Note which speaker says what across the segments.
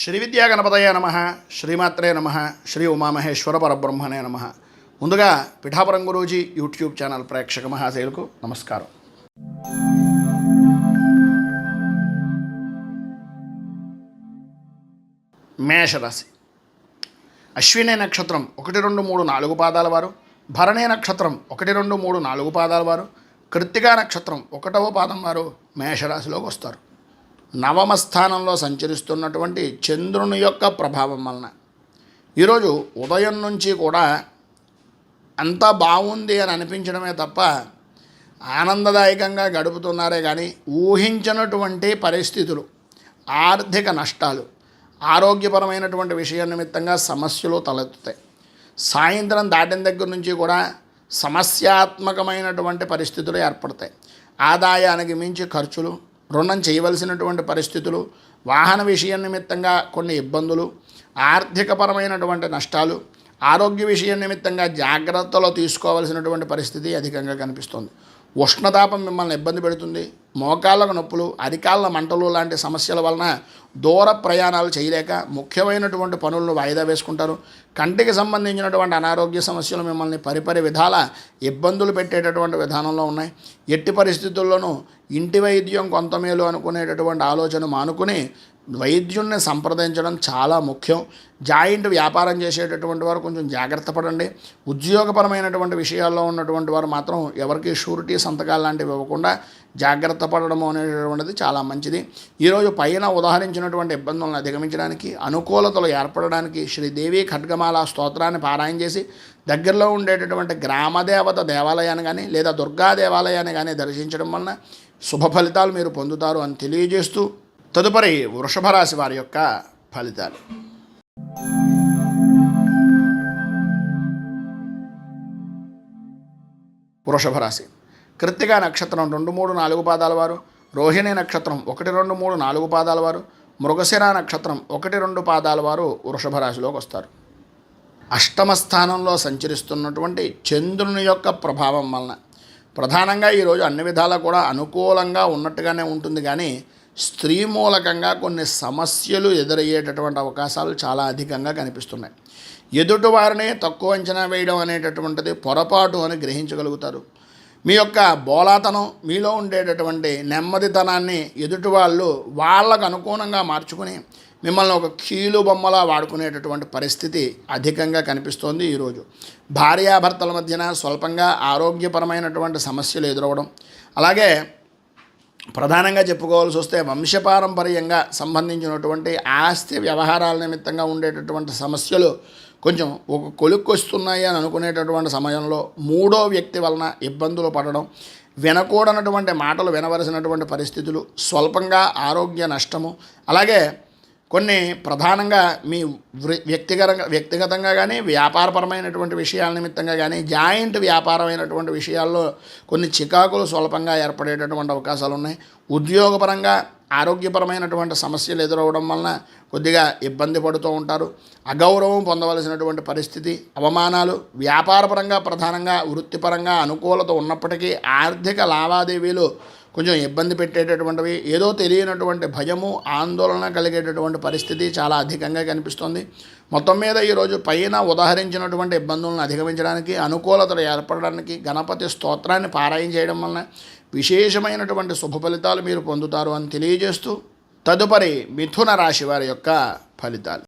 Speaker 1: శ్రీ విద్యా గణపతయ నమ, శ్రీమాత్రే నమ, శ్రీ ఉమామహేశ్వర పరబ్రహ్మణే నమ. ముందుగా పిఠాపురం గురూజీ యూట్యూబ్ ఛానల్ ప్రేక్షక మహాశయులకు నమస్కారం. మేషరాశి. అశ్విని నక్షత్రం 1, 2, 3, 4 పాదాల వారు, భరణి నక్షత్రం 1, 2, 3, 4 పాదాల వారు, కృత్తికా నక్షత్రం 1వ పాదం వారు మేషరాశిలోకి వస్తారు. నవమ స్థానంలో సంచరిస్తున్నటువంటి చంద్రుని యొక్క ప్రభావం వలన ఈరోజు ఉదయం నుంచి కూడా అంతా బాగుంది అని అనిపించడమే తప్ప ఆనందదాయకంగా గడుపుతున్నారే కానీ ఊహించినటువంటి పరిస్థితులు, ఆర్థిక నష్టాలు, ఆరోగ్యపరమైనటువంటి విషయం నిమిత్తంగా సమస్యలు తలెత్తుతాయి. సాయంత్రం దాటిన దగ్గర నుంచి కూడా సమస్యాత్మకమైనటువంటి పరిస్థితులు ఏర్పడతాయి. ఆదాయానికి మించి ఖర్చులు, రుణం చేయవలసినటువంటి పరిస్థితులు, వాహన విషయం నిమిత్తంగా కొన్ని ఇబ్బందులు, ఆర్థికపరమైనటువంటి నష్టాలు, ఆరోగ్య విషయం నిమిత్తంగా జాగ్రత్తలు తీసుకోవాల్సినటువంటి పరిస్థితి అధికంగా కనిపిస్తుంది. ఉష్ణతాపం మిమ్మల్ని ఇబ్బంది పెడుతుంది. మోకాళ్ళకు నొప్పులు, అరికాళ్ళ మంటలు లాంటి సమస్యల వలన దూర ప్రయాణాలు చేయలేక ముఖ్యమైనటువంటి పనులను వాయిదా వేసుకుంటారు. కంటికి సంబంధించినటువంటి అనారోగ్య సమస్యలు మిమ్మల్ని పరిపరి విధాల ఇబ్బందులు పెట్టేటటువంటి విధానంలో ఉన్నాయి. ఎట్టి పరిస్థితుల్లోనూ ఇంటి వైద్యం కొంత మేలు అనుకునేటటువంటి ఆలోచన మానుకుని వైద్యుల్ని సంప్రదించడం చాలా ముఖ్యం. జాయింట్ వ్యాపారం చేసేటటువంటి వారు కొంచెం జాగ్రత్త పడండి. ఉద్యోగపరమైనటువంటి విషయాల్లో ఉన్నటువంటి వారు మాత్రం ఎవరికి షూరిటీ సంతకాలు లాంటివి ఇవ్వకుండా జాగ్రత్త పడడము అనేటటువంటిది చాలా మంచిది. ఈరోజు పైన ఉదాహరించినటువంటి ఇబ్బందులను అధిగమించడానికి, అనుకూలతలు ఏర్పడడానికి శ్రీదేవి ఖడ్గమాల స్తోత్రాన్ని పారాయణ చేసి దగ్గరలో ఉండేటటువంటి గ్రామదేవత దేవాలయాన్ని కానీ లేదా దుర్గా దేవాలయాన్ని కానీ దర్శించడం వలన శుభ ఫలితాలు మీరు పొందుతారు అని తెలియజేస్తూ తదుపరి వృషభ రాశి వారి యొక్క ఫలితాలు. వృషభ రాశి. కృత్తికా నక్షత్రం 2, 3, 4 పాదాల వారు, రోహిణి నక్షత్రం 1, 2, 3, 4 పాదాల వారు, మృగశిర నక్షత్రం 1, 2 పాదాల వారు వృషభ రాశిలోకి వస్తారు. అష్టమ స్థానంలో సంచరిస్తున్నటువంటి చంద్రుని యొక్క ప్రభావం వలన ప్రధానంగా ఈరోజు అన్ని విధాలా కూడా అనుకూలంగా ఉన్నట్టుగానే ఉంటుంది, కానీ స్త్రీ మూలకంగా కొన్ని సమస్యలు ఎదురయ్యేటటువంటి అవకాశాలు చాలా అధికంగా కనిపిస్తున్నాయి. ఎదుటి వారిని తక్కువ అంచనా వేయడం అనేటటువంటిది పొరపాటు అని గ్రహించగలుగుతారు. మీ యొక్క బోలాతనం, మీలో ఉండేటటువంటి నెమ్మదితనాన్ని ఎదుటి వాళ్ళు వాళ్ళకు అనుగుణంగా మార్చుకుని మిమ్మల్ని ఒక కీలు బొమ్మలా వాడుకునేటటువంటి పరిస్థితి అధికంగా కనిపిస్తోంది. ఈరోజు భార్యాభర్తల మధ్యన స్వల్పంగా ఆరోగ్యపరమైనటువంటి సమస్యలు ఎదురవడం, అలాగే ప్రధానంగా చెప్పుకోవాల్సి వస్తే వంశపారంపర్యంగా సంబంధించినటువంటి ఆస్తి వ్యవహారాల నిమిత్తంగా ఉండేటటువంటి సమస్యలు కొంచెం ఒక కొలుక్కొస్తున్నాయి అని అనుకునేటటువంటి సమయంలో మూడో వ్యక్తి వలన ఇబ్బందులు పడడం, వినకూడనటువంటి మాటలు వినవలసినటువంటి పరిస్థితులు, స్వల్పంగా ఆరోగ్య నష్టము, అలాగే కొన్ని ప్రధానంగా మీ వ్యక్తిగతంగా కానీ వ్యాపారపరమైనటువంటి విషయాల నిమిత్తంగా కానీ జాయింట్ వ్యాపారమైనటువంటి విషయాల్లో కొన్ని చికాకులు స్వల్పంగా ఏర్పడేటటువంటి అవకాశాలు ఉన్నాయి. ఉద్యోగపరంగా ఆరోగ్యపరమైనటువంటి సమస్యలు ఎదురవడం వలన కొద్దిగా ఇబ్బంది పడుతూ ఉంటారు. అగౌరవం పొందవలసినటువంటి పరిస్థితి, అవమానాలు, వ్యాపారపరంగా ప్రధానంగా వృత్తిపరంగా అనుకూలత ఉన్నప్పటికీ ఆర్థిక లావాదేవీలు కొంచెం ఇబ్బంది పెట్టేటటువంటివి, ఏదో తెలియనటువంటి భయము, ఆందోళన కలిగేటటువంటి పరిస్థితి చాలా అధికంగా కనిపిస్తుంది. మొత్తం మీద ఈరోజు పైన ఉదాహరించినటువంటి ఇబ్బందులను అధిగమించడానికి, అనుకూలతలు ఏర్పడడానికి గణపతి స్తోత్రాన్ని పారాయణ చేయడం వలన విశేషమైనటువంటి శుభ ఫలితాలు మీరు పొందుతారు అని తెలియజేస్తూ తదుపరి మిథున రాశి వారి యొక్క ఫలితాలు.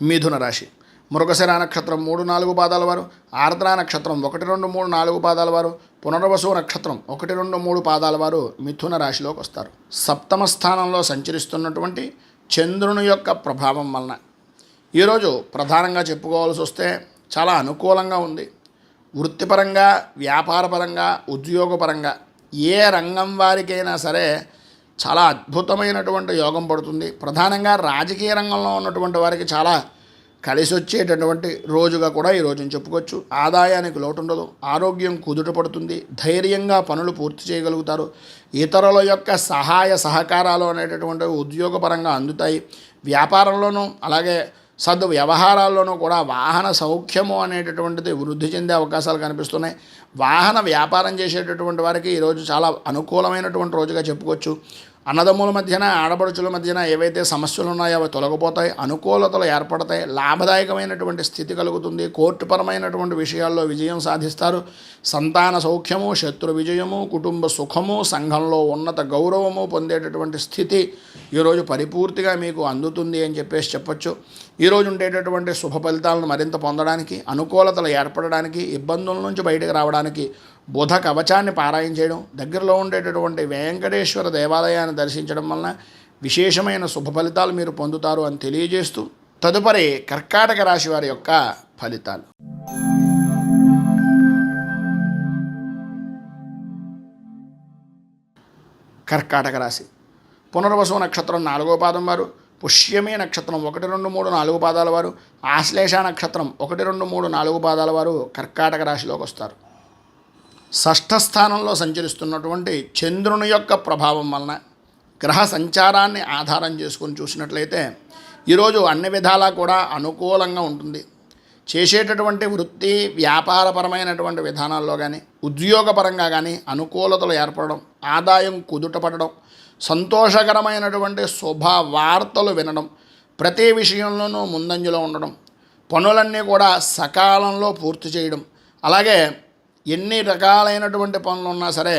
Speaker 1: మిథున రాశి. మృగశిర నక్షత్రం 3, 4 పాదాల వారు, ఆర్ద్ర నక్షత్రం 1, 2, 3, 4 పాదాల వారు, పునర్వసు నక్షత్రం 1, 2, 3 పాదాల వారు మిథున రాశిలోకి వస్తారు. సప్తమ స్థానంలో సంచరిస్తున్నటువంటి చంద్రుని యొక్క ప్రభావం వలన ఈరోజు ప్రధానంగా చెప్పుకోవాల్సి వస్తే చాలా అనుకూలంగా ఉంది. వృత్తిపరంగా, వ్యాపారపరంగా, ఉద్యోగపరంగా ఏ రంగం వారికైనా సరే చాలా అద్భుతమైనటువంటి యోగం పడుతుంది. ప్రధానంగా రాజకీయ రంగంలో ఉన్నటువంటి వారికి చాలా కలిసి వచ్చేటటువంటి రోజుగా కూడా ఈ రోజుని చెప్పుకోవచ్చు. ఆదాయానికి లోటు ఉండదు, ఆరోగ్యం కుదుట పడుతుంది, ధైర్యంగా పనులు పూర్తి చేయగలుగుతారు. ఇతరుల యొక్క సహాయ సహకారాలు అనేటటువంటివి ఉద్యోగపరంగా అందుతాయి. వ్యాపారంలోనూ అలాగే వ్యవహారాల్లోనూ కూడా వాహన సౌఖ్యము అనేటటువంటిది వృద్ధి చెందే అవకాశాలు కనిపిస్తున్నాయి. వాహన వ్యాపారం చేసేటటువంటి వారికి ఈరోజు చాలా అనుకూలమైనటువంటి రోజుగా చెప్పుకోవచ్చు. అన్నదమ్ముల మధ్యన, ఆడపడుచుల మధ్యన ఏవైతే సమస్యలు ఉన్నాయో అవి తొలగిపోతాయి, అనుకూలతలు ఏర్పడతాయి, లాభదాయకమైనటువంటి స్థితి కలుగుతుంది. కోర్టుపరమైనటువంటి విషయాల్లో విజయం సాధిస్తారు. సంతాన సౌఖ్యము, శత్రు విజయము, కుటుంబ సుఖము, సంఘంలో ఉన్నత గౌరవము పొందేటటువంటి స్థితి ఈరోజు పరిపూర్తిగా మీకు అందుతుంది అని చెప్పొచ్చు. ఈరోజు ఉండేటటువంటి శుభ ఫలితాలను మరింత పొందడానికి, అనుకూలతలు ఏర్పడడానికి, ఇబ్బందుల నుంచి బయటకు రావడానికి బుధ కవచాన్ని పారాయణ చేయడం, దగ్గరలో ఉండేటటువంటి వెంకటేశ్వర దేవాలయాన్ని దర్శించడం వలన విశేషమైన శుభ ఫలితాలు మీరు పొందుతారు అని తెలియజేస్తూ, తదుపరి కర్కాటక రాశి వారి యొక్క ఫలితాలు. కర్కాటక రాశి పునర్వసు నక్షత్రం 4వ పాదం వారు, పుష్యమి నక్షత్రం 1, 2, 3, 4 పాదాల వారు, ఆశ్లేష నక్షత్రం 1, 2, 3, 4 పాదాల వారు కర్కాటక రాశిలోకి వస్తారు. షష్ఠ స్థానంలో సంచరిస్తున్నటువంటి చంద్రుని యొక్క ప్రభావం వలన గ్రహ సంచారాన్ని ఆధారం చేసుకొని చూసినట్లయితే ఈరోజు అన్ని విధాలా కూడా అనుకూలంగా ఉంటుంది. చేసేటటువంటి వృత్తి వ్యాపారపరమైనటువంటి విధానాల్లో కానీ, ఉద్యోగపరంగా కానీ అనుకూలతలు ఏర్పడడం, ఆదాయం కుదుటపడడం, సంతోషకరమైనటువంటి శుభవార్తలు వినడం, ప్రతి విషయంలోనూ ముందంజలో ఉండడం, పనులన్నీ కూడా సకాలంలో పూర్తి చేయడం, అలాగే ఎన్ని రకాలైనటువంటి పనులు ఉన్నా సరే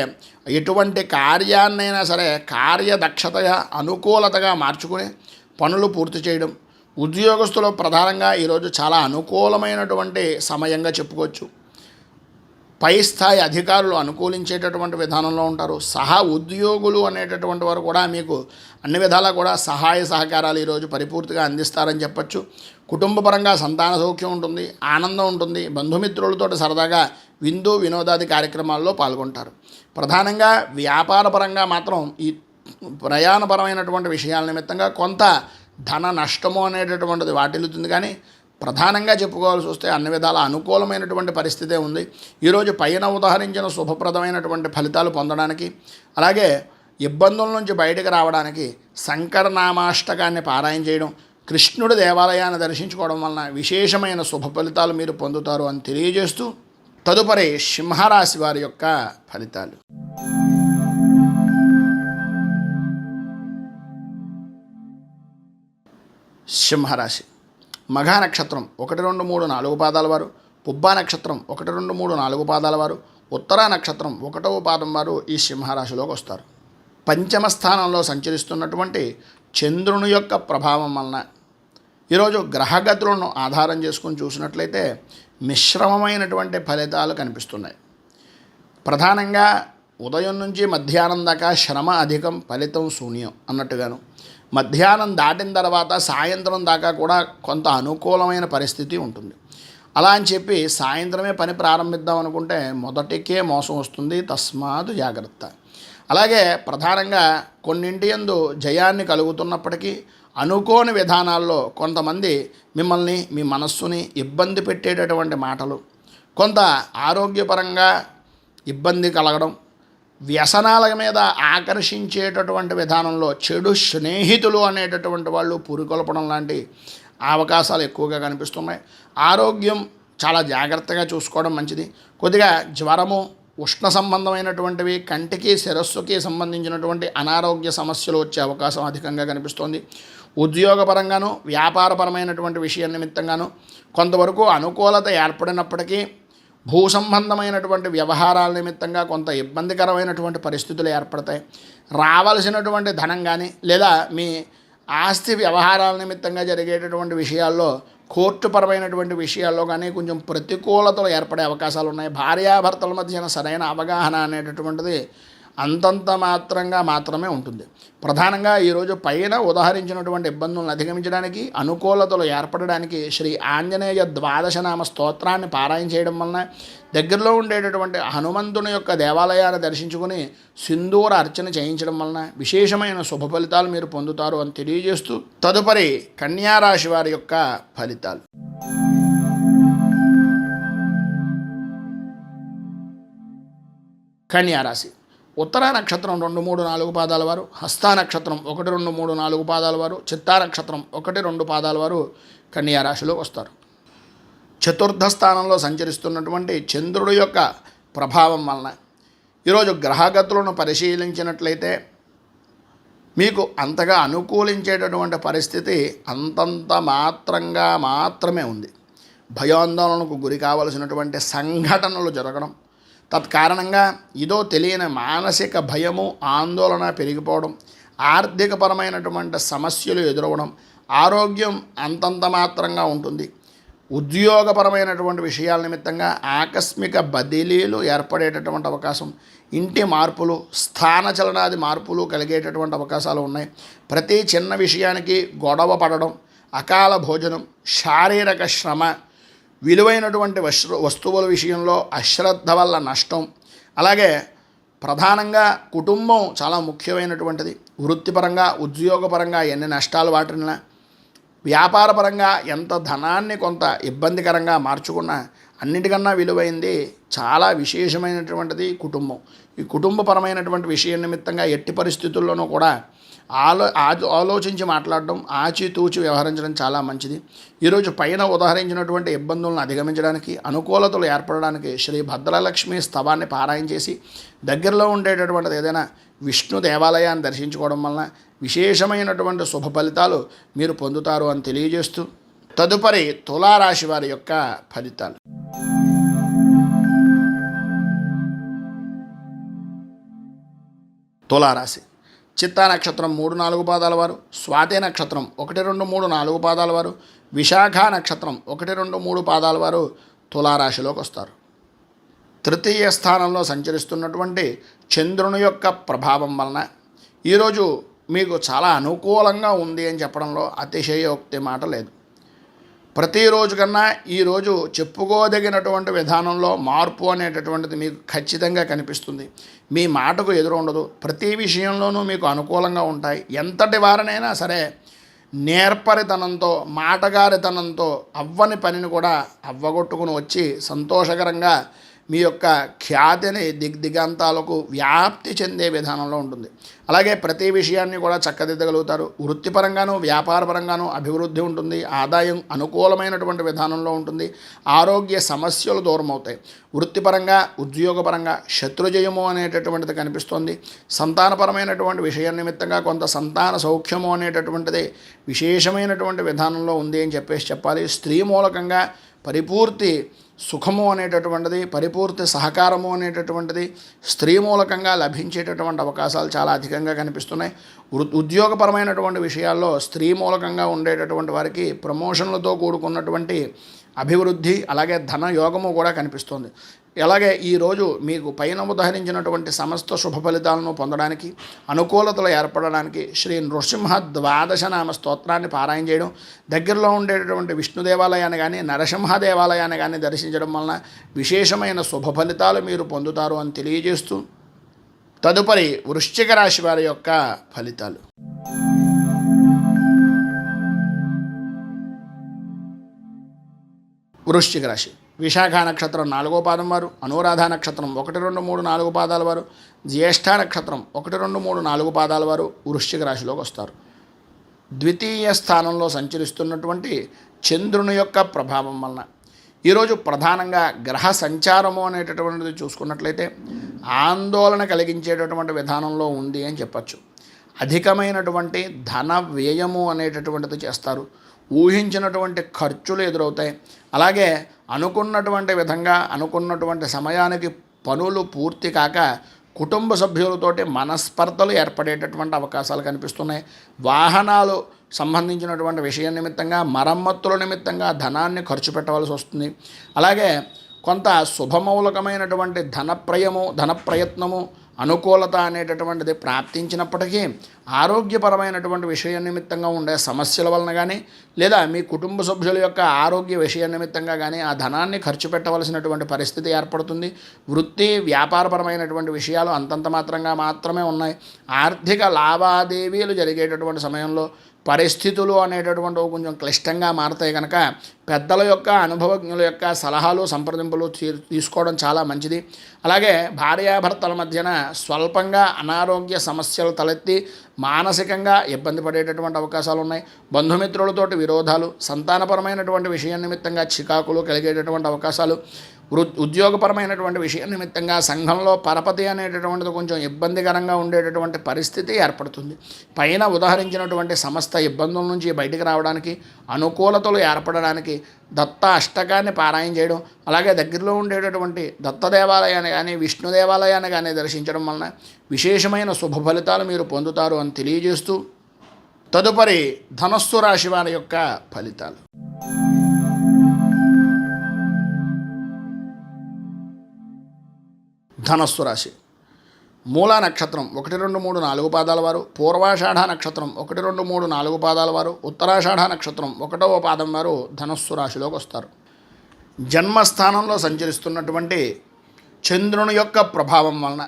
Speaker 1: ఎటువంటి కార్యాన్నైనా సరే కార్యదక్షతగా అనుకూలతగా మార్చుకుని పనులు పూర్తి చేయడం, ఉద్యోగస్తులు ప్రధానంగా ఈరోజు చాలా అనుకూలమైనటువంటి సమయంగా చెప్పుకోవచ్చు. పై స్థాయి అధికారులు అనుకూలించేటటువంటి విధానంలో ఉంటారు. ఉద్యోగులు అనేటటువంటి వారు కూడా మీకు అన్ని విధాలా కూడా సహాయ సహకారాలు ఈరోజు పరిపూర్తిగా అందిస్తారని చెప్పచ్చు. కుటుంబపరంగా సంతాన సౌఖ్యం ఉంటుంది, ఆనందం ఉంటుంది. బంధుమిత్రులతో సరదాగా వినోదాది కార్యక్రమాల్లో పాల్గొంటారు. ప్రధానంగా వ్యాపారపరంగా మాత్రం ఈ ప్రయాణపరమైనటువంటి విషయాల నిమిత్తంగా కొంత ధన నష్టము అనేటటువంటిది వాటిల్లుతుంది. కానీ ప్రధానంగా చెప్పుకోవాల్సి వస్తే అన్ని విధాల అనుకూలమైనటువంటి పరిస్థితే ఉంది. ఈరోజు పైన ఉదాహరించిన శుభప్రదమైనటువంటి ఫలితాలు పొందడానికి, అలాగే ఇబ్బందుల నుంచి బయటకు రావడానికి శంకరనామాష్టకాన్ని పారాయణ చేయడం, కృష్ణుడి దేవాలయాన్ని దర్శించుకోవడం వలన విశేషమైన శుభ ఫలితాలు మీరు పొందుతారు అని తెలియజేస్తూ, తదుపరి సింహరాశి వారి యొక్క ఫలితాలు. సింహరాశి మఘా నక్షత్రం 1, 2, 3, 4 పాదాల వారు, పుబ్బా నక్షత్రం 1, 2, 3, 4 పాదాల వారు, ఉత్తరా నక్షత్రం 1వ పాదం వారు ఈ సింహరాశిలోకి వస్తారు. పంచమ స్థానంలో సంచరిస్తున్నటువంటి చంద్రుని యొక్క ప్రభావం వలన ఈరోజు గ్రహగతులను ఆధారం చేసుకుని చూసినట్లయితే మిశ్రమమైనటువంటి ఫలితాలు కనిపిస్తున్నాయి. ప్రధానంగా ఉదయం నుంచి మధ్యాహ్నం దాకా శ్రమ అధికం, ఫలితం శూన్యం అన్నట్టుగాను, మధ్యాహ్నం దాటిన తర్వాత సాయంత్రం దాకా కూడా కొంత అనుకూలమైన పరిస్థితి ఉంటుంది. అలా అని చెప్పి సాయంత్రమే పని ప్రారంభిద్దాం అనుకుంటే మొదటికే మోసం వస్తుంది. తస్మాత్ జాగ్రత్త. అలాగే ప్రధానంగా కొన్నింటి యందు జయాన్ని కలుగుతున్నప్పటికీ అనుకోని విధానాల్లో కొంతమంది మిమ్మల్ని, మీ మనస్సుని ఇబ్బంది పెట్టేటటువంటి మాటలు, కొంత ఆరోగ్యపరంగా ఇబ్బంది కలగడం, వ్యసనాల మీద ఆకర్షించేటటువంటి విధానంలో చెడు స్నేహితులు అనేటటువంటి వాళ్ళు పురికొల్పడం లాంటి అవకాశాలు ఎక్కువగా కనిపిస్తున్నాయి. ఆరోగ్యం చాలా జాగ్రత్తగా చూసుకోవడం మంచిది. కొద్దిగా జ్వరము, ఉష్ణ సంబంధమైనటువంటివి, కంటికి శిరస్సుకి సంబంధించినటువంటి అనారోగ్య సమస్యలు వచ్చే అవకాశం అధికంగా కనిపిస్తోంది. ఉద్యోగపరంగాను వ్యాపారపరమైనటువంటి విషయం నిమిత్తంగాను కొంతవరకు అనుకూలత ఏర్పడినప్పటికీ భూ సంబంధమైనటువంటి వ్యవహారాల నిమిత్తంగా కొంత ఇబ్బందికరమైనటువంటి పరిస్థితులు ఏర్పడతాయి. రావాల్సినటువంటి ధనం కానీ లేదా మీ ఆస్తి వ్యవహారాల నిమిత్తంగా జరిగేటటువంటి విషయాల్లో, కోర్టుపరమైనటువంటి విషయాల్లో కానీ కొంచెం ప్రతికూలతలు ఏర్పడే అవకాశాలు ఉన్నాయి. భార్యాభర్తల మధ్యన సరైన అవగాహన అనేటటువంటిది అంతంత మాత్రమే ఉంటుంది. ప్రధానంగా ఈరోజు పైన ఉదాహరించినటువంటి ఇబ్బందులను అధిగమించడానికి, అనుకూలతలు ఏర్పడడానికి శ్రీ ఆంజనేయ ద్వాదశనామ స్తోత్రాన్ని పారాయణ చేయడం వలన, దగ్గరలో ఉండేటటువంటి హనుమంతుని యొక్క దేవాలయాన్ని దర్శించుకుని సింధూర అర్చన చేయించడం వలన విశేషమైన శుభ ఫలితాలు మీరు పొందుతారు అని తెలియజేస్తూ, తదుపరి కన్యారాశి వారి యొక్క ఫలితాలు. కన్యారాశి ఉత్తరా నక్షత్రం 2, 3, 4 పాదాల వారు, హస్తా నక్షత్రం 1, 2, 3, 4 పాదాల వారు, చిత్తా నక్షత్రం 1, 2 పాదాల వారు కన్యా రాశిలోకి వస్తారు. చతుర్థ స్థానంలో సంచరిస్తున్నటువంటి చంద్రుడి యొక్క ప్రభావం వలన ఈరోజు గ్రహగతులను పరిశీలించినట్లయితే మీకు అంతగా అనుకూలించేటటువంటి పరిస్థితి అంతంత మాత్రమే ఉంది. భయాందోళనకు గురి కావలసినటువంటి సంఘటనలు జరగడం, తత్కారణంగా ఇదో తెలియని మానసిక భయము, ఆందోళన పెరిగిపోవడం, ఆర్థికపరమైనటువంటి సమస్యలు ఎదురవడం, ఆరోగ్యం అంతంత మాత్రంగా ఉంటుంది. ఉద్యోగపరమైనటువంటి విషయాల నిమిత్తంగా ఆకస్మిక బదిలీలు ఏర్పడేటటువంటి అవకాశం, ఇంటి మార్పులు, స్థానచలనాది మార్పులు కలిగేటటువంటి అవకాశాలు ఉన్నాయి. ప్రతి చిన్న విషయానికి గొడవ పడడం, అకాల భోజనం, శారీరక శ్రమ, విలువైనటువంటి వస్తువుల విషయంలో అశ్రద్ధ వల్ల నష్టం, అలాగే ప్రధానంగా కుటుంబం చాలా ముఖ్యమైనటువంటిది. వృత్తిపరంగా, ఉద్యోగపరంగా ఎన్ని నష్టాలు వాటిల్లా, వ్యాపారపరంగా ఎంత ధనాన్ని కొంత ఇబ్బందికరంగా మార్చుకున్నా అన్నిటికన్నా విలువైంది, చాలా విశేషమైనటువంటిది కుటుంబం. ఈ కుటుంబపరమైనటువంటి విషయం నిమిత్తంగా ఎట్టి పరిస్థితుల్లోనూ కూడా ఆలోచించి మాట్లాడడం, ఆచితూచి వ్యవహరించడం చాలా మంచిది. ఈరోజు పైన ఉదాహరించినటువంటి ఇబ్బందులను అధిగమించడానికి, అనుకూలతలు ఏర్పడడానికి శ్రీ భద్రలక్ష్మి స్తవాన్ని పారాయణ చేసి దగ్గరలో ఉండేటటువంటిది ఏదైనా విష్ణు దేవాలయాన్ని దర్శించుకోవడం వలన విశేషమైనటువంటి శుభ ఫలితాలు మీరు పొందుతారు అని తెలియజేస్తూ, తదుపరి తులారాశి వారి యొక్క ఫలితాలు. తులారాశి చిత్తా నక్షత్రం 3, 4 పాదాల వారు, స్వాతి నక్షత్రం 1, 2, 3, 4 పాదాల వారు, విశాఖ నక్షత్రం 1, 2, 3 పాదాల వారు తులారాశిలోకి వస్తారు. తృతీయ స్థానంలో సంచరిస్తున్నటువంటి చంద్రుని యొక్క ప్రభావం వలన ఈరోజు మీకు చాలా అనుకూలంగా ఉంది అని చెప్పడంలో అతిశయోక్తి మాట లేదు. ప్రతిరోజు కన్నా ఈరోజు చెప్పుకోదగినటువంటి విధానంలో మార్పు అనేటటువంటిది మీకు ఖచ్చితంగా కనిపిస్తుంది. మీ మాటకు ఎదురు ఉండదు. ప్రతి విషయంలోనూ మీకు అనుకూలంగా ఉంటాయి. ఎంతటి వారినైనా సరే నేర్పరితనంతో, మాటగారితనంతో అవ్వని పనిని కూడా అవ్వగొట్టుకుని వచ్చి సంతోషకరంగా మీ యొక్క ఖ్యాతిని దిగ్దిగంతాలకు వ్యాప్తి చెందే విధానంలో ఉంటుంది. అలాగే ప్రతి విషయాన్ని కూడా చక్కదిద్దగలుగుతారు. వృత్తిపరంగాను, వ్యాపారపరంగాను అభివృద్ధి ఉంటుంది. ఆదాయం అనుకూలమైనటువంటి విధానంలో ఉంటుంది. ఆరోగ్య సమస్యలు దూరం అవుతాయి. వృత్తిపరంగా, ఉద్యోగపరంగా శత్రుజయము అనేటటువంటిది కనిపిస్తోంది. సంతానపరమైనటువంటి విషయం నిమిత్తంగా కొంత సంతాన సౌఖ్యము అనేటటువంటిది విశేషమైనటువంటి విధానంలో ఉంది అని చెప్పాలి. స్త్రీ మూలకంగా పరిపూర్తి సుఖము అనేటటువంటిది, పరిపూర్తి సహకారము అనేటటువంటిది స్త్రీ మూలకంగా లభించేటటువంటి అవకాశాలు చాలా అధికంగా కనిపిస్తున్నాయి. ఉద్యోగపరమైనటువంటి విషయాల్లో స్త్రీ మూలకంగా ఉండేటటువంటి వారికి ప్రమోషన్లతో కూడుకున్నటువంటి అభివృద్ధి, అలాగే ధన యోగము కూడా కనిపిస్తుంది. అలాగే ఈరోజు మీకు పైన ఉదహరించినటువంటి సమస్త శుభ ఫలితాలను పొందడానికి, అనుకూలతలు ఏర్పడడానికి శ్రీ నృసింహ ద్వాదశనామ స్తోత్రాన్ని పారాయణ చేయడం, దగ్గరలో ఉండేటటువంటి విష్ణు దేవాలయాన్ని కానీ, నరసింహ దేవాలయాన్ని కానీ దర్శించడం వలన విశేషమైన శుభ ఫలితాలు మీరు పొందుతారు అని తెలియజేస్తూ, తదుపరి వృశ్చిక రాశి వారి యొక్క ఫలితాలు. వృశ్చిక రాశి విశాఖ నక్షత్రం 4వ పాదం వారు, అనురాధ నక్షత్రం 1, 2, 3, 4 పాదాల వారు, జ్యేష్ఠ నక్షత్రం 1, 2, 3, 4 పాదాల వారు వృశ్చిక రాశిలోకి వస్తారు. ద్వితీయ స్థానంలో సంచరిస్తున్నటువంటి చంద్రుని యొక్క ప్రభావం వలన ఈరోజు ప్రధానంగా గ్రహ సంచారము అనేటటువంటిది చూసుకున్నట్లయితే ఆందోళన కలిగించేటటువంటి విధానంలో ఉంది అని చెప్పచ్చు. అధికమైనటువంటి ధన వ్యయము అనేటటువంటిది చేస్తారు. ఊహించినటువంటి ఖర్చులు ఎదురవుతాయి. అలాగే అనుకున్నటువంటి విధంగా, అనుకున్నటువంటి సమయానికి పనులు పూర్తి కాక కుటుంబ సభ్యులతోటి మనస్పర్ధలు ఏర్పడేటటువంటి అవకాశాలు కనిపిస్తున్నాయి. వాహనాలు సంబంధించినటువంటి విషయం నిమిత్తంగా, మరమ్మతుల నిమిత్తంగా ధనాన్ని ఖర్చు పెట్టవలసి వస్తుంది. అలాగే కొంత శుభమూలకమైనటువంటి ధన ప్రయత్నము, అనుకూలత అనేటటువంటిది ప్రాప్తించినప్పటికీ ఆరోగ్యపరమైనటువంటి విషయం నిమిత్తంగా ఉండే సమస్యల వలన కానీ, లేదా మీ కుటుంబ సభ్యుల యొక్క ఆరోగ్య విషయం నిమిత్తంగా కానీ ఆ ధనాన్ని ఖర్చు పెట్టవలసినటువంటి పరిస్థితి ఏర్పడుతుంది. వృత్తి, వ్యాపారపరమైనటువంటి విషయాలు అంతంత మాత్రమే ఉన్నాయి. ఆర్థిక లావాదేవీలు జరిగేటటువంటి సమయంలో పరిస్థితులు అనేటటువంటివి కొంచెం క్లిష్టంగా మారతాయి కనుక పెద్దల యొక్క అనుభవజ్ఞుల యొక్క సలహాలు సంప్రదింపులు తీసుకోవడం చాలా మంచిది. అలాగే భార్యాభర్తల మధ్యన స్వల్పంగా అనారోగ్య సమస్యలు తలెత్తి మానసికంగా ఇబ్బంది పడేటటువంటి అవకాశాలు ఉన్నాయి. బంధుమిత్రులతోటి విరోధాలు, సంతానపరమైనటువంటి విషయం నిమిత్తంగా చికాకులు కలిగేటటువంటి అవకాశాలు, ఉద్యోగపరమైనటువంటి విషయం నిమిత్తంగా సంఘంలో పరపతి అనేటటువంటిది కొంచెం ఇబ్బందికరంగా ఉండేటటువంటి పరిస్థితి ఏర్పడుతుంది. పైన ఉదాహరించినటువంటి సమస్త ఇబ్బందుల నుంచి బయటికి రావడానికి, అనుకూలతలు ఏర్పడడానికి దత్త అష్టకాన్ని పారాయణ చేయడం, అలాగే దగ్గరలో ఉండేటటువంటి దత్త దేవాలయాన్ని కానీ విష్ణు దేవాలయాన్ని కానీ దర్శించడం వలన విశేషమైన శుభ ఫలితాలు మీరు పొందుతారు అని తెలియజేస్తూ, తదుపరి ధనస్సు రాశి వారి యొక్క ఫలితాలు. ధనస్సు రాశి మూలా నక్షత్రం 1, 2, 3, 4 పాదాల వారు, పూర్వాషాఢ నక్షత్రం 1, 2, 3, 4 పాదాల వారు, ఉత్తరాషాఢ నక్షత్రం 1వ పాదం వారు ధనస్సు రాశిలోకి వస్తారు. జన్మస్థానంలో సంచరిస్తున్నటువంటి చంద్రుని యొక్క ప్రభావం వలన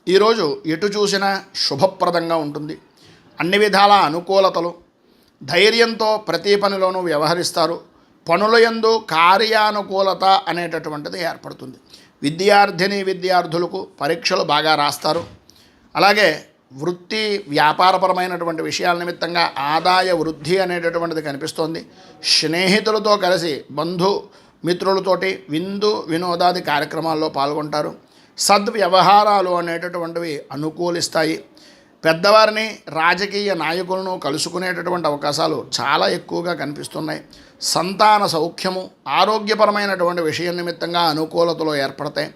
Speaker 1: ఈరోజు ఎటు చూసినా శుభప్రదంగా ఉంటుంది. అన్ని విధాల అనుకూలతలు, ధైర్యంతో ప్రతి పనిలోనూ వ్యవహరిస్తారు. పనుల యందు కార్యానుకూలత అనేటటువంటిది ఏర్పడుతుంది. విద్యార్థులకు పరీక్షలు బాగా రాస్తారు. అలాగే వృత్తి వ్యాపారపరమైనటువంటి విషయాల నిమిత్తంగా ఆదాయ వృద్ధి అనేటటువంటిది కనిపిస్తోంది. స్నేహితులతో కలిసి బంధుమిత్రులతోటి విందు వినోదాది కార్యక్రమాల్లో పాల్గొంటారు. సద్వ్యవహారాలు అనేటటువంటివి అనుకూలిస్తాయి. పెద్దవారిని, రాజకీయ నాయకులను కలుసుకునేటటువంటి అవకాశాలు చాలా ఎక్కువగా కనిపిస్తున్నాయి. సంతాన సౌఖ్యము, ఆరోగ్యపరమైనటువంటి విషయం నిమిత్తంగా అనుకూలతలు ఏర్పడతాయి.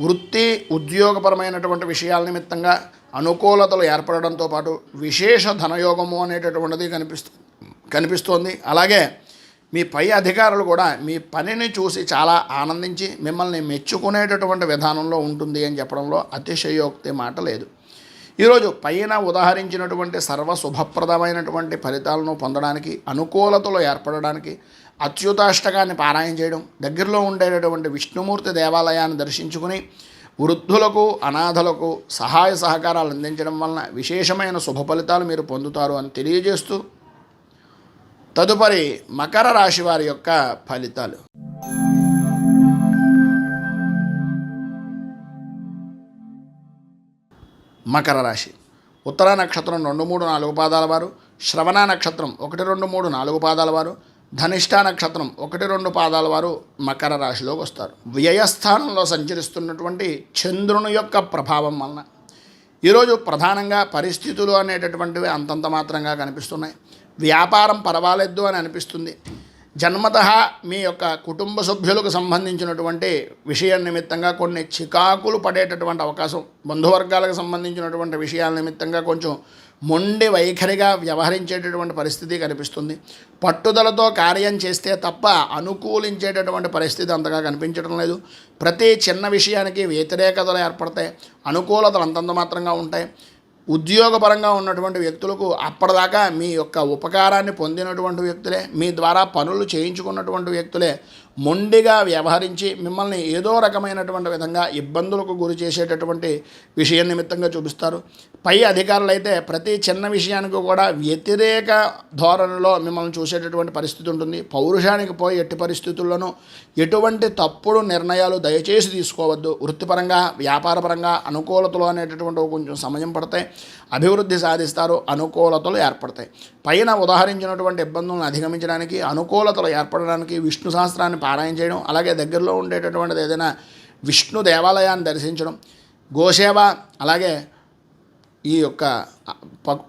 Speaker 1: వృత్తి ఉద్యోగపరమైనటువంటి విషయాల నిమిత్తంగా అనుకూలతలు ఏర్పడడంతో పాటు విశేష ధనయోగము అనేటటువంటిది కనిపిస్తోంది. అలాగే మీ పై అధికారులు కూడా మీ పనిని చూసి చాలా ఆనందించి మిమ్మల్ని మెచ్చుకునేటటువంటి విధానంలో ఉంటుంది అని చెప్పడంలో అతిశయోక్తి మాట లేదు. ఈరోజు పైన ఉదాహరించినటువంటి సర్వశుభప్రదమైనటువంటి ఫలితాలను పొందడానికి, అనుకూలతలు ఏర్పడడానికి అచ్యుతాష్టకాన్ని పారాయణ చేయడం, దగ్గరలో ఉండేటటువంటి విష్ణుమూర్తి దేవాలయాన్ని దర్శించుకుని వృద్ధులకు, అనాథలకు సహాయ సహకారాలు అందించడం వలన విశేషమైన శుభ ఫలితాలు మీరు పొందుతారు అని తెలియజేస్తూ, తదుపరి మకర రాశి వారి యొక్క ఫలితాలు. మకర రాశి ఉత్తర నక్షత్రం 2, 3, 4 పాదాల వారు, శ్రవణ నక్షత్రం 1, 2, 3, 4 పాదాల వారు, ధనిష్ట నక్షత్రం 1, 2 పాదాల వారు మకర రాశిలోకి వస్తారు. వ్యయస్థానంలో సంచరిస్తున్నటువంటి చంద్రుని యొక్క ప్రభావం వలన ఈరోజు ప్రధానంగా పరిస్థితులు అనేటటువంటివి అంతంత మాత్రంగా కనిపిస్తున్నాయి. వ్యాపారం పర్వాలేదు అని అనిపిస్తుంది. జన్మతః మీ యొక్క కుటుంబ సభ్యులకు సంబంధించినటువంటి విషయం నిమిత్తంగా కొన్ని చికాకులు పడేటటువంటి అవకాశం, బంధువర్గాలకు సంబంధించినటువంటి విషయాల నిమిత్తంగా కొంచెం మొండి వైఖరిగా వ్యవహరించేటటువంటి పరిస్థితి కనిపిస్తుంది. పట్టుదలతో కార్యం చేస్తే తప్ప అనుకూలించేటటువంటి పరిస్థితి అంతగా కనిపించడం లేదు. ప్రతి చిన్న విషయానికి వ్యతిరేకతలు ఏర్పడతాయి, అనుకూలతలు అంతంత మాత్రంగా ఉంటాయి. ఉద్యోగపరంగా ఉన్నటువంటి వ్యక్తులకు అప్పటిదాకా మీ యొక్క ఉపకారాన్ని పొందినటువంటి వ్యక్తులే, మీ ద్వారా పనులు చేయించుకున్నటువంటి వ్యక్తులే మొండిగా వ్యవహరించి మిమ్మల్ని ఏదో రకమైనటువంటి విధంగా ఇబ్బందులకు గురి చేసేటటువంటి విషయం నిమిత్తంగా చూపిస్తారు. పై అధికారులు అయితే ప్రతి చిన్న విషయానికి కూడా వ్యతిరేక ధోరణిలో మిమ్మల్ని చూసేటటువంటి పరిస్థితి ఉంటుంది. పౌరుషానికి పోయి ఎట్టి పరిస్థితుల్లోనూ ఎటువంటి తప్పుడు నిర్ణయాలు దయచేసి తీసుకోవద్దు. వృత్తిపరంగా, వ్యాపారపరంగా అనుకూలతలు అనేటటువంటి కొంచెం సమయం పడతాయి. అభివృద్ధి సాధిస్తారు, అనుకూలతలు ఏర్పడతాయి. పైన ఉదాహరించినటువంటి ఇబ్బందులను అధిగమించడానికి, అనుకూలతలు ఏర్పడడానికి విష్ణు సహస్రాన్ని పారాయణ చేయడం, అలాగే దగ్గరలో ఉండేటటువంటిది ఏదైనా విష్ణు దేవాలయాన్ని దర్శించడం, గోసేవ, అలాగే ఈ యొక్క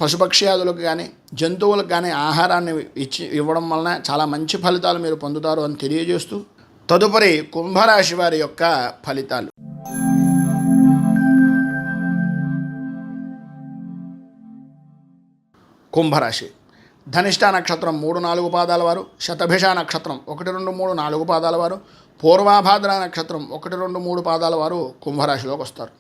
Speaker 1: పశుపక్ష్యాదులకు కానీ జంతువులకు కానీ ఆహారాన్ని ఇవ్వడం వలన చాలా మంచి ఫలితాలు మీరు పొందుతారు అని తెలియజేస్తూ, తదుపరి కుంభరాశి వారి యొక్క ఫలితాలు. కుంభరాశి ధనిష్ట నక్షత్రం 3, 4 పాదాల వారు, శతభిష నక్షత్రం 1, 2, 3, 4 పాదాల వారు, పూర్వాభాద్ర నక్షత్రం 1, 2, 3 పాదాల వారు కుంభరాశిలోకి వస్తారు.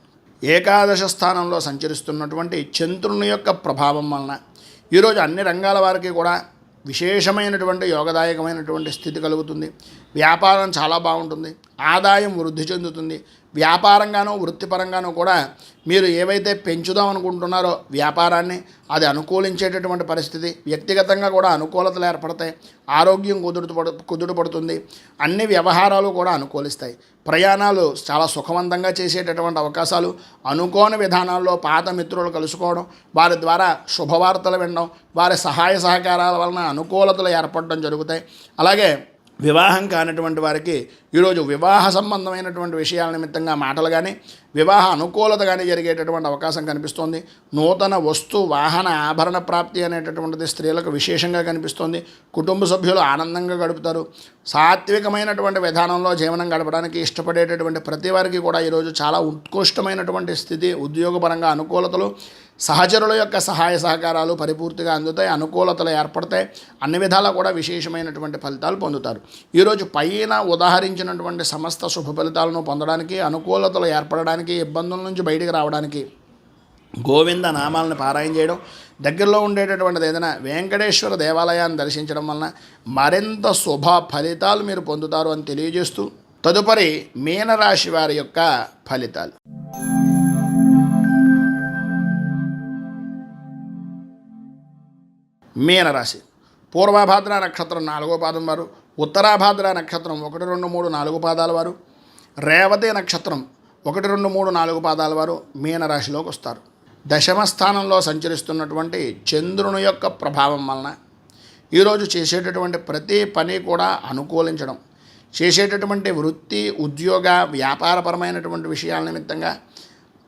Speaker 1: ఏకాదశ స్థానంలో సంచరిస్తున్నటువంటి చంద్రుని యొక్క ప్రభావం వలన ఈరోజు అన్ని రంగాల వారికి కూడా విశేషమైనటువంటి యోగదాయకమైనటువంటి స్థితి కలుగుతుంది. వ్యాపారం చాలా బాగుంటుంది, ఆదాయం వృద్ధి చెందుతుంది, వ్యాపారంగానూ వృత్తిపరంగానూ కూడా మీరు ఏవైతే పెంచుదాం అనుకుంటున్నారో వ్యాపారాన్ని అది అనుకూలించేటటువంటి పరిస్థితి, వ్యక్తిగతంగా కూడా అనుకూలతలు ఏర్పడతాయి, ఆరోగ్యం కుదుట పడుతుంది, అన్ని వ్యవహారాలు కూడా అనుకూలిస్తాయి, ప్రయాణాలు చాలా సుఖవంతంగా చేసేటటువంటి అవకాశాలు, అనుకోని విధానాల్లో పాత మిత్రులు కలుసుకోవడం, వారి ద్వారా శుభవార్తలు వినడం, వారి సహాయ సహకారాల వలన అనుకూలతలు ఏర్పడడం జరుగుతాయి. అలాగే వివాహం కానటువంటి వారికి ఈరోజు వివాహ సంబంధమైనటువంటి విషయాల నిమిత్తంగా మాటలు కానీ వివాహ అనుకూలత కానీ జరిగేటటువంటి అవకాశం కనిపిస్తోంది. నూతన వస్తు వాహన ఆభరణ ప్రాప్తి అనేటటువంటిది స్త్రీలకు విశేషంగా కనిపిస్తోంది. కుటుంబ సభ్యులు ఆనందంగా గడుపుతారు. సాత్వికమైనటువంటి విధానంలో జీవనం గడపడానికి ఇష్టపడేటటువంటి ప్రతి వారికి కూడా ఈరోజు చాలా ఉత్కృష్టమైనటువంటి స్థితి, ఉద్యోగపరంగా అనుకూలతలు, సహచరుల యొక్క సహాయ సహకారాలు పరిపూర్తిగా అందుతాయి, అనుకూలతలు ఏర్పడతాయి, అన్ని విధాలా కూడా విశేషమైనటువంటి ఫలితాలు పొందుతారు. ఈరోజు పైన ఉదాహరించినటువంటి సమస్త శుభ ఫలితాలను పొందడానికి, అనుకూలతలు ఏర్పడడానికి, ఇబ్బందుల నుంచి బయటికి రావడానికి గోవింద నామాలను పారాయణ చేయడం, దగ్గరలో ఉండేటటువంటిది ఏదైనా వెంకటేశ్వర దేవాలయాన్ని దర్శించడం వలన మరింత శుభ ఫలితాలు మీరు పొందుతారు అని తెలియజేస్తూ తదుపరి మీనరాశి వారి యొక్క ఫలితాలు. మీనరాశి పూర్వభాద్ర నక్షత్రం 4వ పాదం వారు, ఉత్తరాభాద్ర నక్షత్రం 1, 2, 3, 4 పాదాల వారు, రేవతి నక్షత్రం 1, 2, 3, 4 పాదాల వారు మీనరాశిలోకి వస్తారు. దశమ స్థానంలో సంచరిస్తున్నటువంటి చంద్రుని యొక్క ప్రభావం వలన ఈరోజు చేసేటటువంటి ప్రతి పని కూడా అనుకూలించడం, చేసేటటువంటి వృత్తి ఉద్యోగ వ్యాపారపరమైనటువంటి విషయాల నిమిత్తంగా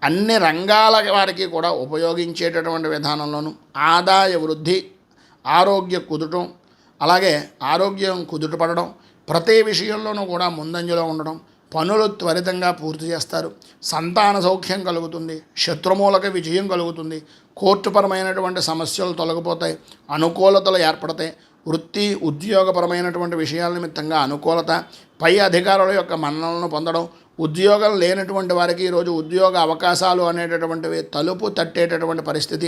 Speaker 1: అన్ని రంగాల వారికి కూడా ఉపయోగించేటటువంటి విధానంలోనూ ఆదాయ వృద్ధి, ఆరోగ్య కుదుటం, అలాగే ఆరోగ్యం కుదుటపడడం, ప్రతి విషయంలోనూ కూడా ముందంజలో ఉండడం, పనులు త్వరితంగా పూర్తి చేస్తారు, సంతాన సౌఖ్యం కలుగుతుంది, శత్రుమూలక విజయం కలుగుతుంది, కోర్టుపరమైనటువంటి సమస్యలు తొలగిపోతాయి, అనుకూలతలు ఏర్పడతాయి, వృత్తి ఉద్యోగపరమైనటువంటి విషయాల నిమిత్తంగా అనుకూలత, పై అధికారుల యొక్క మన్ననలను పొందడం, ఉద్యోగం లేనటువంటి వారికి ఈరోజు ఉద్యోగ అవకాశాలు అనేటటువంటివి తలుపు తట్టేటటువంటి పరిస్థితి,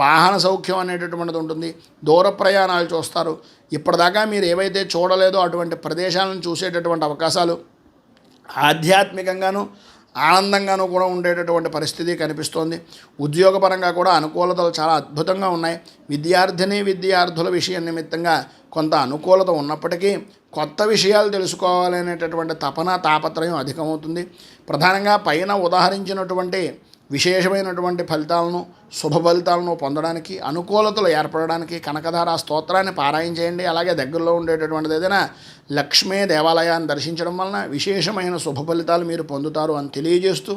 Speaker 1: వాహన సౌఖ్యం అనేటటువంటిది ఉంటుంది, దూర ప్రయాణాలు చూస్తారు, ఇప్పటిదాకా మీరు ఏవైతే చూడలేదో అటువంటి ప్రదేశాలను చూసేటటువంటి అవకాశాలు, ఆధ్యాత్మికంగాను ఆనందంగానూ కూడా ఉండేటటువంటి పరిస్థితి కనిపిస్తోంది. ఉద్యోగపరంగా కూడా అనుకూలతలు చాలా అద్భుతంగా ఉన్నాయి. విద్యార్థుల విషయం నిమిత్తంగా కొంత అనుకూలత ఉన్నప్పటికీ కొత్త విషయాలు తెలుసుకోవాలనేటటువంటి తాపత్రయం అధికమవుతుంది. ప్రధానంగా పైన ఉదాహరించినటువంటి విశేషమైనటువంటి ఫలితాలను, శుభ ఫలితాలను పొందడానికి, అనుకూలతలు ఏర్పడడానికి కనకధార స్తోత్రాన్ని పారాయణ చేయండి. అలాగే దగ్గరలో ఉండేటటువంటిది ఏదైనా లక్ష్మీ దేవాలయాన్ని దర్శించడం వలన విశేషమైన శుభ ఫలితాలు మీరు పొందుతారు అని తెలియజేస్తూ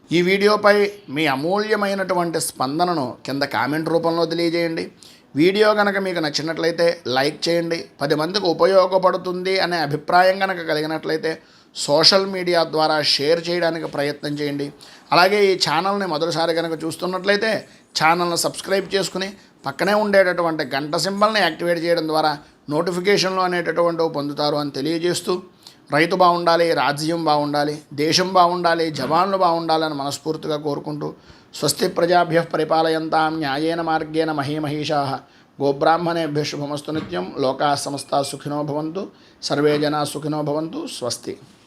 Speaker 1: ఈ వీడియోపై మీ అమూల్యమైనటువంటి స్పందనను కింద కామెంట్ రూపంలో తెలియజేయండి. వీడియో కనుక మీకు నచ్చినట్లయితే లైక్ చేయండి. 10 మందికి ఉపయోగపడుతుంది అనే అభిప్రాయం కనుక కలిగినట్లయితే సోషల్ మీడియా ద్వారా షేర్ చేయడానికి ప్రయత్నం చేయండి. అలాగే ఈ ఛానల్ని మొదటిసారి కనుక చూస్తున్నట్లయితే ఛానల్ని సబ్స్క్రైబ్ చేసుకుని పక్కనే ఉండేటటువంటి గంట సింబల్ని యాక్టివేట్ చేయడం ద్వారా నోటిఫికేషన్లు అనేటటువంటివి పొందుతారు అని తెలియజేస్తూ రైతు బాగుండాలి, రాజ్యం బాగుండాలి, దేశం బాగుండాలి, జవాన్లు బాగుండాలని మనస్ఫూర్తిగా కోరుకుంటూ స్వస్తి ప్రజాభ్యః పరిపాలయంతాం న్యాయేన మార్గేణ మహీమహీషాః గోబ్రాహ్మణేభ్యః శుభమస్తు నిత్యం. లోకాః సమస్తాః సుఖినో భవంతు. సర్వే జనాః సుఖినో భవంతు. స్వస్తి.